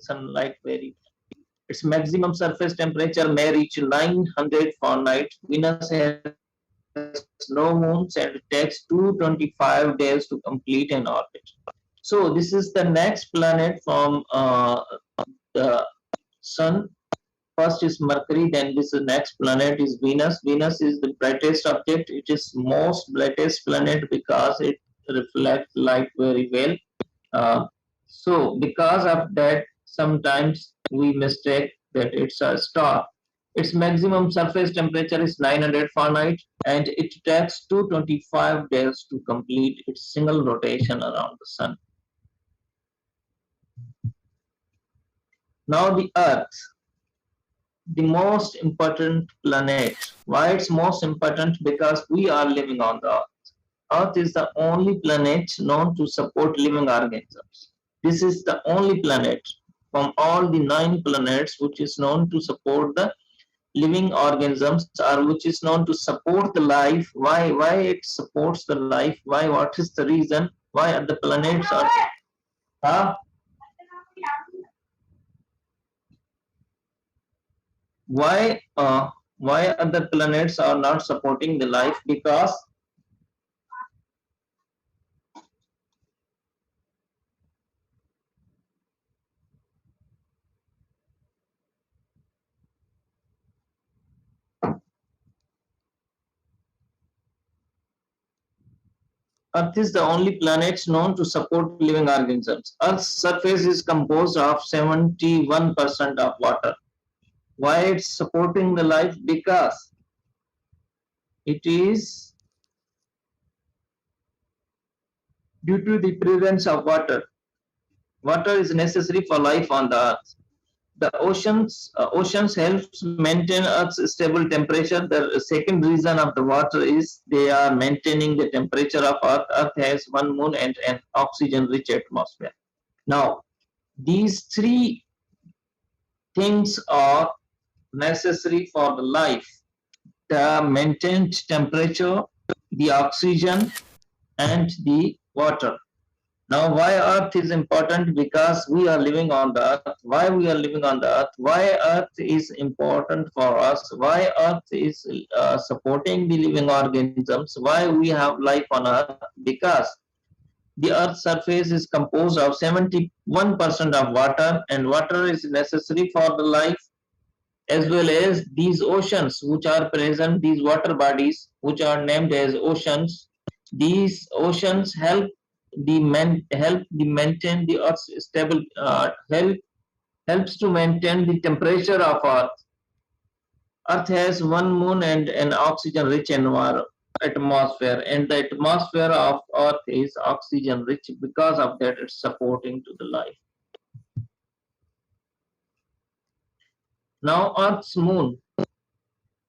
sunlight very. Its maximum surface temperature may reach 900 Fahrenheit. Venus has no moons and it takes 225 days to complete an orbit. So this is the next planet from the Sun. First is Mercury, then this next planet is Venus. Venus is the brightest object. It is most brightest planet because it reflects light very well. So because of that, sometimes we mistake that it's a star. Its maximum surface temperature is 900 Fahrenheit and it takes 225 days to complete its single rotation around the sun. Now the Earth, the most important planet. Why it's most important? Because we are living on the Earth. Earth is the only planet known to support living organisms. This is the only planet from all the 9 planets which is known to support the living organisms or which is known to support the life. Why it supports the life? Why? What is the reason? Why are the planets are? Huh? Why? Why other planets are not supporting the life? Because Earth is the only planet known to support living organisms. Earth's surface is composed of 71% of water. Why it's supporting the life? Because it is due to the presence of water. Water is necessary for life on the Earth. The oceans helps maintain Earth's stable temperature. The second reason of the water is they are maintaining the temperature of Earth. Earth has one moon and an oxygen-rich atmosphere. Now, these three things are necessary for the life: the maintained temperature, the oxygen, and the water. Now, why Earth is important? Because we are living on the Earth. Why we are living on the Earth? Why Earth is important for us? Why Earth is supporting the living organisms? Why we have life on Earth? Because the Earth's surface is composed of 71% of water, and water is necessary for the life, as well as these oceans which are present, these water bodies which are named as oceans. These oceans help the maintain the Earth's stable helps to maintain the temperature of Earth. Earth has one moon and an oxygen-rich atmosphere, and the atmosphere of Earth is oxygen-rich. Because of that, it's supporting to the life. Now, Earth's moon.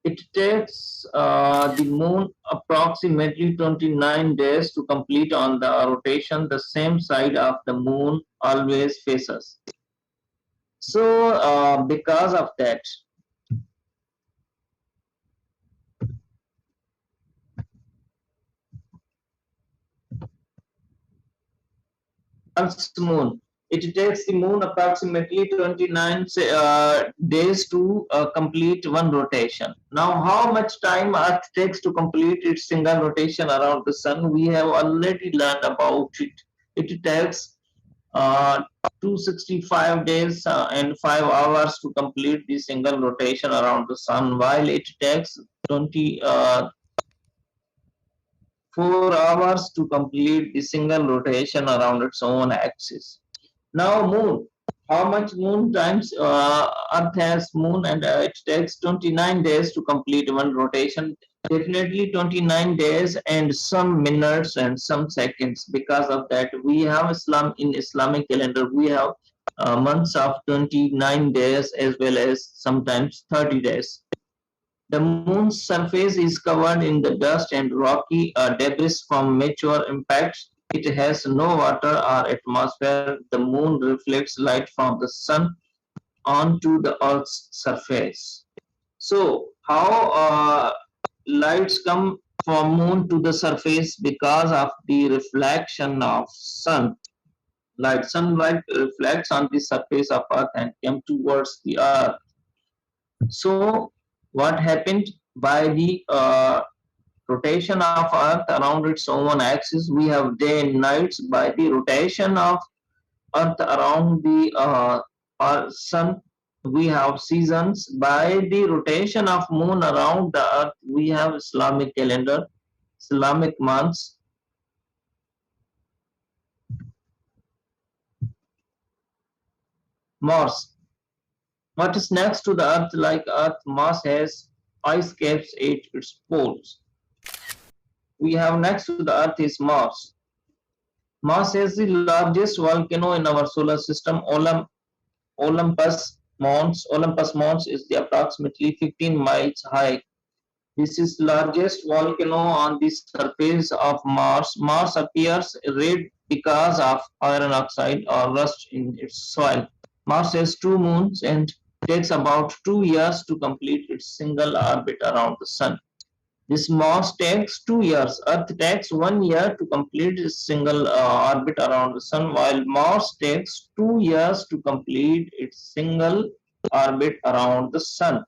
It takes the moon approximately 29 days to complete on the rotation. The same side of the moon always faces. So because of that, Earth's moon, it takes the moon approximately 29 days to complete one rotation. Now, how much time Earth takes to complete its single rotation around the sun? We have already learned about it. It takes 265 days and 5 hours to complete the single rotation around the sun, while it takes 4 hours to complete the single rotation around its own axis. Now, moon. How much moon times Earth has moon, and it takes 29 days to complete one rotation. Definitely 29 days and some minutes and some seconds. Because of that, we have in Islamic calendar, we have months of 29 days as well as sometimes 30 days. The moon's surface is covered in the dust and rocky debris from mature impacts. It has no water or atmosphere. The moon reflects light from the sun onto the Earth's surface. So, how lights come from moon to the surface? Because of the reflection of sun. light. Sunlight reflects on the surface of Earth and came towards the Earth. So, what happened by the rotation of Earth around its own axis? We have day and nights. By the rotation of Earth around the Sun, we have seasons. By the rotation of Moon around the Earth, we have Islamic calendar, Islamic months. Mars. What is next to the Earth? Like Earth, Mars has ice caps at its poles. We have next to the Earth is Mars. Mars is the largest volcano in our solar system. Olympus Mons. Olympus Mons is the approximately 15 miles high. This is largest volcano on the surface of Mars. Mars appears red because of iron oxide or rust in its soil. Mars has 2 moons and takes about 2 years to complete its single orbit around the Sun. This Mars takes 2 years. Earth takes 1 year to complete its single orbit around the Sun, while Mars takes 2 years to complete its single orbit around the Sun.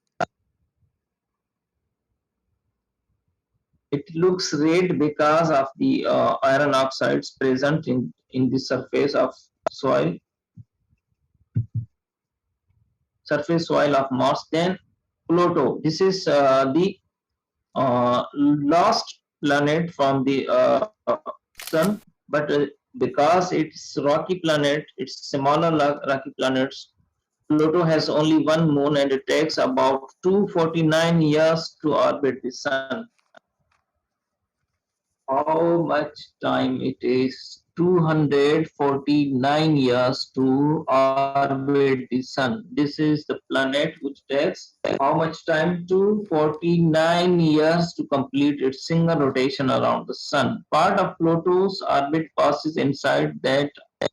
It looks red because of the iron oxides present in the surface soil of Mars. Then Pluto. This is the last planet from the Sun, but because it's rocky planet, it's smaller rocky planets. Pluto has only one moon and it takes about 249 years to orbit the Sun. How much time it is? 249 years to orbit the Sun. This is the planet which takes how much time? 249 years to complete its single rotation around the Sun. Part of Pluto's orbit passes inside that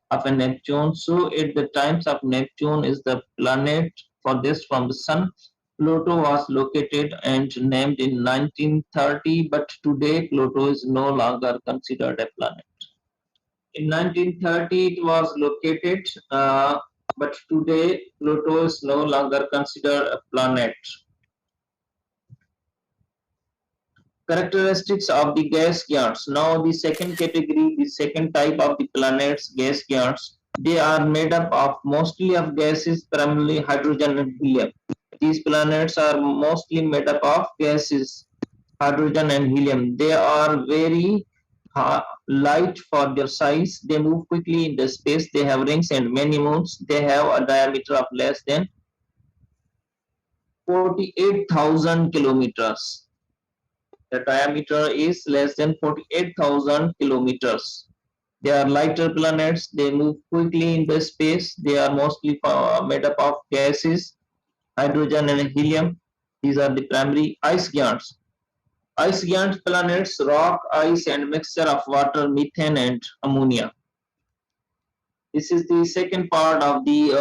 of a Neptune. So at the times of Neptune is the planet furthest from the Sun. Pluto was located and named in 1930, but today Pluto is no longer considered a planet. In 1930, it was located, but today Pluto is no longer considered a planet. Characteristics of the gas giants. Now the second category, the second type of the planets, gas giants, they are made up of mostly of gases, primarily hydrogen and helium. These planets are mostly made up of gases, hydrogen and helium. They are very light for their size. They move quickly in the space. They have rings and many moons. They have a diameter of less than 48,000 kilometers. The diameter is less than 48,000 kilometers. They are lighter planets. They move quickly in the space. They are mostly made up of gases, hydrogen and helium. These are the primary ice giants. Ice giant planets, rock, ice and mixture of water, methane and ammonia. This is the second part of the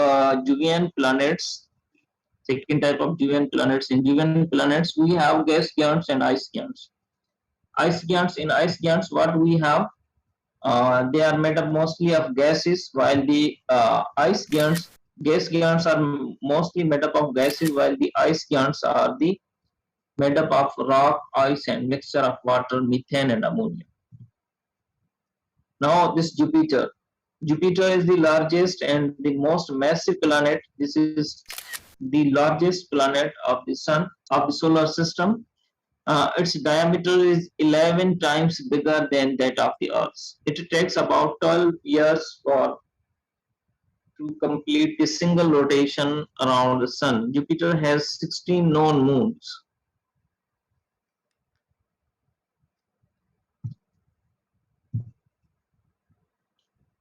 Jovian planets. Second type of Jovian planets. In Jovian planets, we have gas giants and ice giants. Ice giants, in ice giants, what we have? They are made up mostly of gases, while the gas giants are mostly made up of gases, while the ice giants are made up of rock, ice, and mixture of water, methane, and ammonia. Now, this Jupiter. Jupiter is the largest and the most massive planet. This is the largest planet of the Sun, of the solar system. Its diameter is 11 times bigger than that of the Earth. It takes about 12 years to complete the single rotation around the Sun. Jupiter has 16 known moons.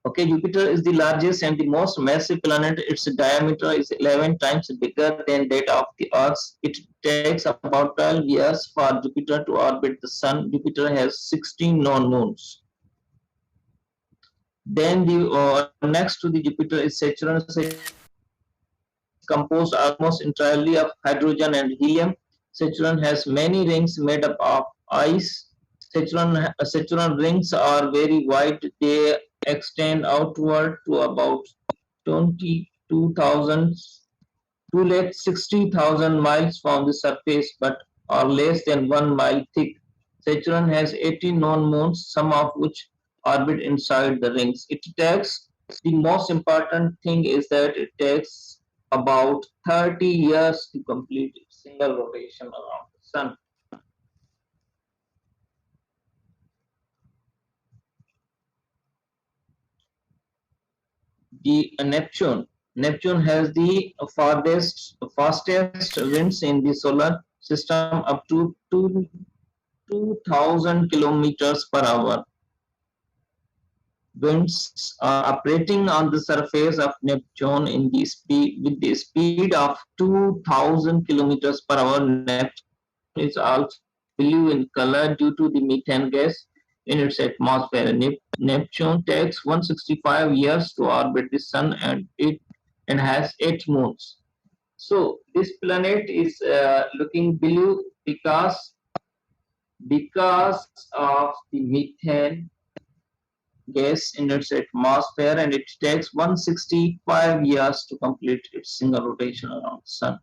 Okay, Jupiter is the largest and the most massive planet. Its diameter is 11 times bigger than that of the Earth. It takes about 12 years for Jupiter to orbit the Sun. Jupiter has 16 known moons. Then the next to the Jupiter is Saturn. Composed almost entirely of hydrogen and helium. Saturn has many rings made up of ice. Saturn rings are very wide. They extend outward to about 22,000 260,000 miles from the surface but are less than 1 mile thick. Saturn has 18 known moons, some of which orbit inside the rings. It takes the most important thing is that it takes about 30 years to complete its single rotation around the sun. The Neptune has the fastest winds in the solar system up to 2,000 kilometers per hour. Winds are operating on the surface of Neptune in the speed with the speed of 2,000 kilometers per hour. Neptune is also blue in color due to the methane gas in its atmosphere. Neptune takes 165 years to orbit the sun and has 8 moons. So this planet is looking blue because of the methane gas in its atmosphere, and it takes 165 years to complete its single rotation around the sun.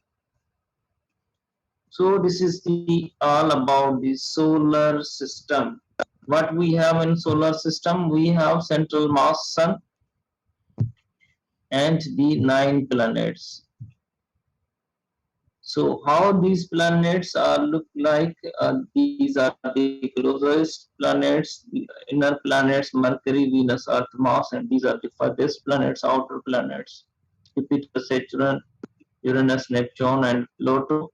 So this is the all about the solar system. What we have in solar system, we have central mass sun and the 9 planets. So how these planets are look like? These are the closest planets, the inner planets: Mercury, Venus, Earth, Mars, and these are the furthest planets, outer planets: Jupiter, Saturn, Uranus, Neptune, and Pluto.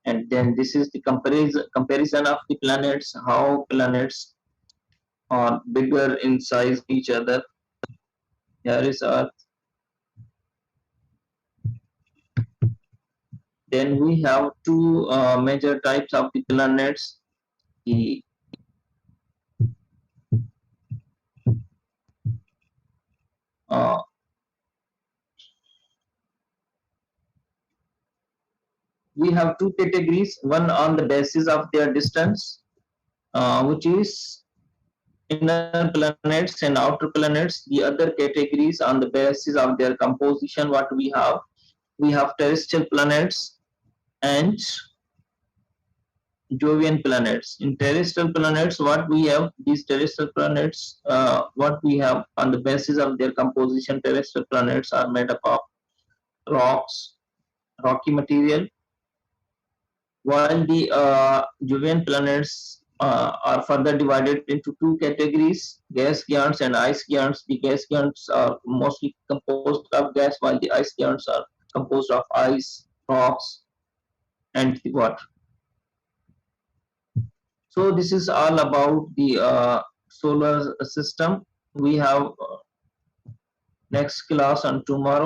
And then this is the comparison of the planets, how planets are bigger in size each other. Here is Earth. Then we have two major types of the planets. The uh, we have two categories, one on the basis of their distance, which is inner planets and outer planets. The other categories on the basis of their composition. What we have terrestrial planets and Jovian planets. In terrestrial planets, what we have, these terrestrial planets, what we have on the basis of their composition, terrestrial planets are made up of rocks, rocky material, while the Jovian planets are further divided into two categories: gas giants and ice giants. The gas giants are mostly composed of gas, while the ice giants are composed of ice, rocks, and the water. So this is all about the solar system. We have next class on tomorrow.